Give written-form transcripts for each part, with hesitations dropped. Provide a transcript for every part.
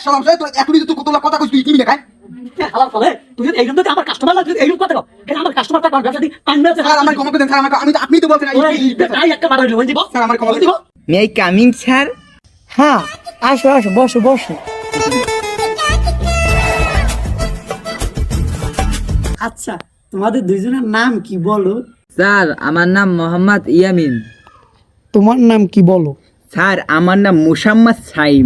সালাম সাহেব তুই এখনই তো কতলা কথা কইছিস তুই কি দেখায় হালাল ফলে তুই যদি এইরকম তো আমার কাস্টমার লাগবে এইরকম কথা কও এটা আমার কাস্টমার থাকবে ব্যবসা দি আনবে স্যার আমার ক্ষমা করে দেন স্যার আমাকে আমি তো আপনি তো বলছেন তাই একটা মারা হইলো বল দিব স্যার আমার ক্ষমা করে দিব মে আই কামিং স্যার? হ্যাঁ আসো আসো বসো বসো। আচ্ছা তোমাদের দুইজনের নাম কি বলো? স্যার আমার নাম মোহাম্মদ ইয়ামিন। তোমার নাম কি বলো? স্যার আমার নাম মোসাম্মদ সাইম।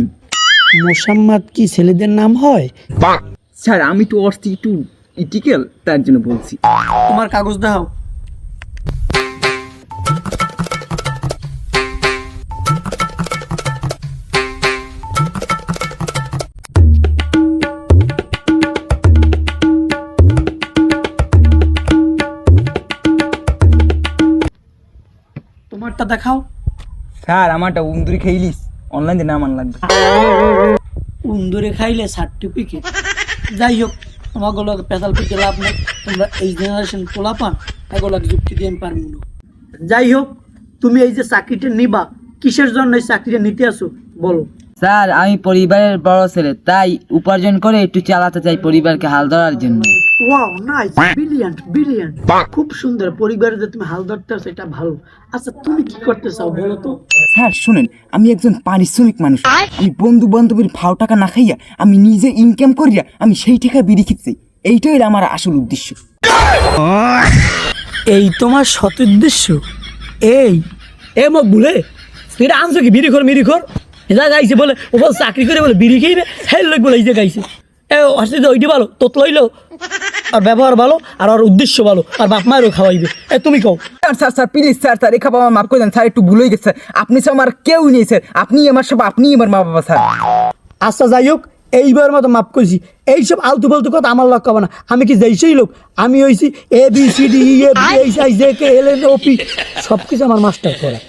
মোসাম্মদ কি ছেলেদের নাম হয়? স্যার আমি তো অর্থ একটু ইটিক্যাল, তার জন্য বলছি। তোমার কাগজ দাও। তোমারটা দেখাও। স্যার আমারটা উন্দুরি খাইলিস, অনলাইনে নাম আন লাগবে। উন্দুরে খাইলে সার্টিফিকেট। যাই হোক তোমাগুলো পেশাল পিঠে লাভ নেই, তোমরা এই জেনারেশন পোলা পান এগুলো যুক্তি দিয়ে আমি পারবো না। যাই হোক তুমি এই যে চাকরিটা নিবা কিসের জন্য এই চাকরিটা নিতে আসো বলো? স্যার আমি পরিবারের বড় ছেলে, তাই উপার্জন করে একটু চালাতে চাই পরিবারকে হাল ধরার জন্য। ওয়াও নাইস, ব্রিলিয়ান্ট ব্রিলিয়ান্ট, খুব সুন্দর। পরিবারে যে তুমি হাল ধরতে আছো এটা ভালো। আচ্ছা তুমি কি করতে চাও বলো তো? স্যার শুনেন, আমি একজন পারিশ্রমিক মানুষ। আমি বন্ধু বান্ধবের ভাও টাকা না খাইয়া আমি নিজে ইনকাম করিয়া আমি সেই টাকা বিড়ি খেতে চাই। এইটাই আমার আসল উদ্দেশ্য। এই তোমার সৎ উদ্দেশ্য? এই এ মোক বলে তুই এটা আনছো কি বিড়ি খোর মিড়ি খোর? এটা গাইছে বলে ও বল চাকরি করে বলে বিড়ি খেয়ে হেল লোক বলে এই যে গাইছে। এ আসলে ওইটি ভালো তোত লইলো, আর ব্যবহার ভালো আর ওর উদ্দেশ্য ভালো, আর বাপ মায়েরও খাওয়াইবে। এ তুমি কও। Sir sir sir please sir, sir রেখা বাবা মাফ করে দেন স্যার, একটু ভুল হয়ে গেছে। আপনি স্যার আমার কেউ নেই স্যার, আপনি আমার সব, আপনি আমার মা বাবা স্যার। আচ্ছা যাই হোক এইবার মতো মাফ করছি। এইসব আলতু ফালতু কথা আমার লক্ষ্য হবে না। আমি কি যাই সেই লোক? আমি হইছি A B C D E F G H I J K L N O P, সব কিছু আমার মাস্টার করা।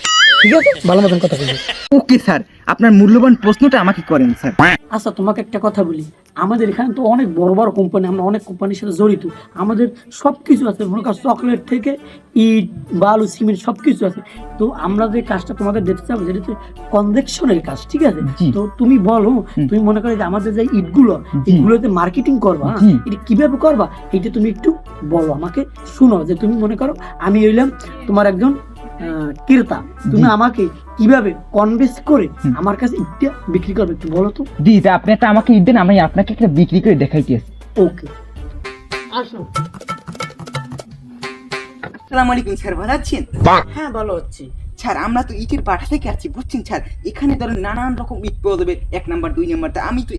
ঠিক আছে ভালো মতন কথা বলছি। ওকে স্যার, আপনার মূল্যবান প্রশ্নটা আমাকে করেন স্যার। আচ্ছা তোমাকে একটা কথা বলি, আমাদের এখানে তো অনেক বড় বড় কোম্পানি, আমরা অনেক কোম্পানির সাথে জড়িত। আমাদের সব কিছু আছে, মনে করো চকলেট থেকে ইট বালু সিমেন্ট সব কিছু আছে। তো আমরা যে কাজটা তোমাদের দিতে চাবো যেটা হচ্ছে কনভেকশনের কাজ, ঠিক আছে? তো তুমি বলো, তুমি মনে করো যে আমাদের যে ইটগুলোতে মার্কেটিং করবা, এটা কিভাবে করবা এটা তুমি একটু বলো আমাকে। শুনো যে তুমি মনে করো আমি হইলাম তোমার একজন ক্রেতা, তুমি আমাকে কিভাবে কনভিন্স করে আমার কাছে ইটটা বিক্রি করবে একটু বলো তো। জি, আপনি একটা আমাকে ইট দেন, আমি আপনাকে একটা বিক্রি করে দেখাইতেছি। ওকে আসো। আসসালামু আলাইকুম স্যার, ভালো আছেন? হ্যাঁ ভালো হচ্ছে। স্যার আমরা তো ইটের বাটা থেকে আসছি বুঝছেন স্যার, এখানে ধরেন নানান রকম ইট পাওয়া যাবে, 1 নাম্বার 2 নাম্বার। তা আমি তো